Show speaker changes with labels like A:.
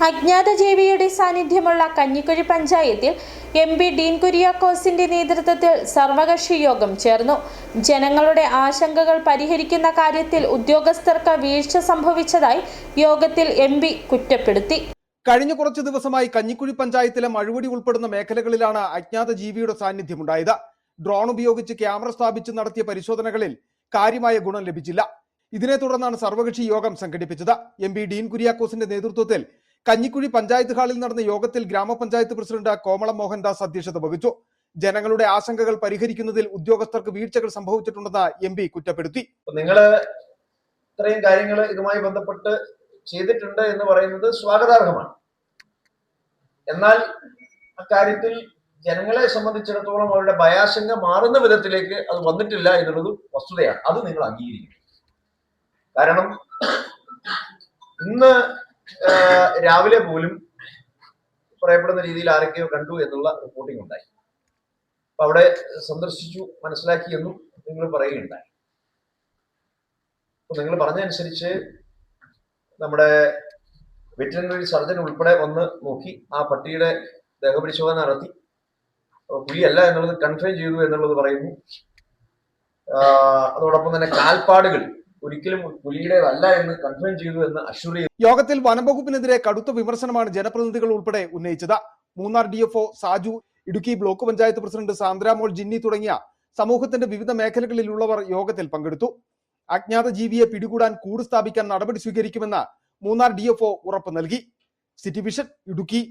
A: അജ്ഞാത ജീവിയുടെ സാന്നിധ്യമുള്ള കഞ്ഞിക്കുഴി പഞ്ചായത്തിൽ MP ഡീൻ കുര്യാക്കോസിന്റെ നേതൃത്വത്തിൽ സർവകക്ഷി യോഗം ചേർന്നു. ജനങ്ങളുടെ ആശങ്കകൾ പരിഹരിക്കുന്ന കാര്യത്തിൽ ഉദ്യോഗസ്ഥർക്ക് വീഴ്ച സംഭവിച്ചതായി യോഗത്തിൽ MP കുറ്റപ്പെടുത്തി.
B: കഴിഞ്ഞ കുറച്ചു ദിവസമായി കഞ്ഞിക്കുഴി പഞ്ചായത്തിലെ മഴുവടി ഉൾപ്പെടുന്ന മേഖലകളിലാണ് അജ്ഞാത ജീവിയുടെ സാന്നിധ്യമുണ്ടായത്. ഡ്രോൺ ഉപയോഗിച്ച് ക്യാമറ സ്ഥാപിച്ച് നടത്തിയ പരിശോധനകളിൽ കാര്യമായ ഗുണം ലഭിച്ചില്ല. ഇതിനെ തുടർന്നാണ് സർവകക്ഷി യോഗം സംഘടിപ്പിച്ചത്. MP ഡീൻ കുര്യാക്കോസിന്റെ നേതൃത്വത്തിൽ കഞ്ഞിക്കുഴി പഞ്ചായത്ത് ഹാളിൽ നടന്ന യോഗത്തിൽ ഗ്രാമപഞ്ചായത്ത് പ്രസിഡന്റ് കോമളം മോഹൻദാസ് അധ്യക്ഷത വഹിച്ചു. ജനങ്ങളുടെ ആശങ്കകൾ പരിഹരിക്കുന്നതിൽ ഉദ്യോഗസ്ഥർക്ക് വീഴ്ചകൾ സംഭവിച്ചിട്ടുണ്ടെന്ന് MP കുറ്റപ്പെടുത്തി.
C: നിങ്ങൾ ഇത്രയും കാര്യങ്ങൾ ഇതുമായി ബന്ധപ്പെട്ട് ചെയ്തിട്ടുണ്ട് എന്ന് പറയുന്നത് സ്വാഗതാർഹമാണ്. എന്നാൽ അക്കാര്യത്തിൽ ജനങ്ങളെ സംബന്ധിച്ചിടത്തോളം അവരുടെ ഭയാശങ്ക മാറുന്ന വിധത്തിലേക്ക് അത് വന്നിട്ടില്ല എന്നുള്ളത് വസ്തുതയാണ്. അത് നിങ്ങൾ അംഗീകരിക്കും. കാരണം ഇന്ന് രാവിലെ പോലും പറയപ്പെടുന്ന രീതിയിൽ ആരൊക്കെയോ കണ്ടു എന്നുള്ള റിപ്പോർട്ടിംഗ് ഉണ്ടായി. അപ്പൊ അവിടെ സന്ദർശിച്ചു മനസ്സിലാക്കി എന്നും നിങ്ങൾ പറയുകയുണ്ടായി. അപ്പൊ നിങ്ങൾ പറഞ്ഞതനുസരിച്ച് നമ്മുടെ വെറ്ററിനറി സർജൻ ഉൾപ്പെടെ വന്ന് നോക്കി ആ പട്ടിയുടെ ദേഹപരിശോധന നടത്തി. പുലിയല്ല എന്നുള്ളത് കൺഫേം ചെയ്തു എന്നുള്ളത് പറയുന്നു. അതോടൊപ്പം തന്നെ കാൽപ്പാടുകൾ ഒരിക്കലും പുലിയുടേതല്ല എന്ന് കൺഫേം ചെയ്തു എന്ന് അഷ്വർ ചെയ്തു.
B: യോഗത്തിൽ വനംവകുപ്പിനെതിരെ കടുത്ത വിമർശനമാണ് ജനപ്രതിനിധികൾ ഉൾപ്പെടെ ഉന്നയിച്ചത്. Munnar DFO Saju, Idukki block panchayat president Sandramol Jinny തുടങ്ങിയ സമൂഹത്തിന്റെ വിവിധ മേഖലകളിലുള്ളവർ യോഗത്തിൽ പങ്കെടുത്തു. അജ്ഞാത ജീവിയെ പിടികൂടാൻ കൂട് സ്ഥാപിക്കാൻ നടപടി സ്വീകരിക്കുമെന്ന് മൂന്നാർ DFO ഉറപ്പ് നൽകി. City vision, Idukki.